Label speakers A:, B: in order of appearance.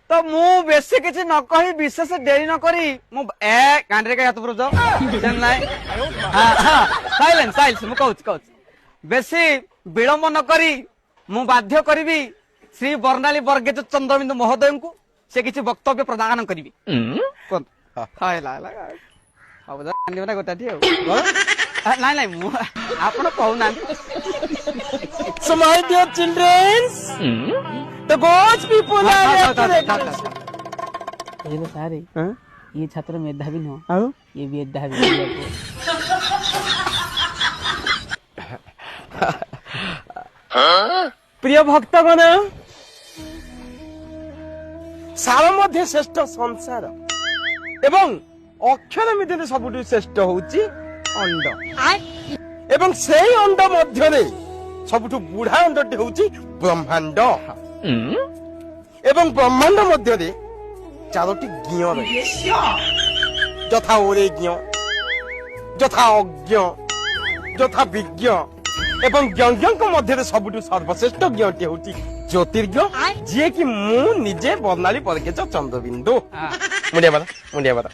A: तो मु बेसी किसी न कही विशेष डेरी न करी मु ए कांडरे का हाथ पर जाओ जन नाही साइलेंस साइलेंस मु कहूच बेसी विलंब न करी मु बाध्य करबी श्री बर्णाली बर्गेज चंद्रबिंदु महोदय को से किसी वक्तव्य प्रदान करी कोन हाय ला ला अब जानिबे ना गोटाठी नाई नाई मु आपण कहू ना
B: So my dear children, the God's people are
C: ये सारे ये छात्र मेधावी न ये मेधावी
B: प्रिय भक्तगण सार मध्य श्रेष्ठ संसार एवं अक्षर मध्य सबुठ श्रेष्ठ होची अंड एवं सेई अंड मध्य सबुठ बुढ़ा अंडटी होची ब्रह्मांड एवं ब्रह्मांड मध्य चारोटी ज्ञ रही यथा ओरेज्ञ यथा अज्ञ यथा विज्ञ एवं ज्ञ मध्य सबुठ सर्वश्रेष्ठ ज्ञटी होची ज्योतिर्ज्ञ जी कि मु निजे बर्णाली परकेच चंद्रबिंदु मुंडिया बारा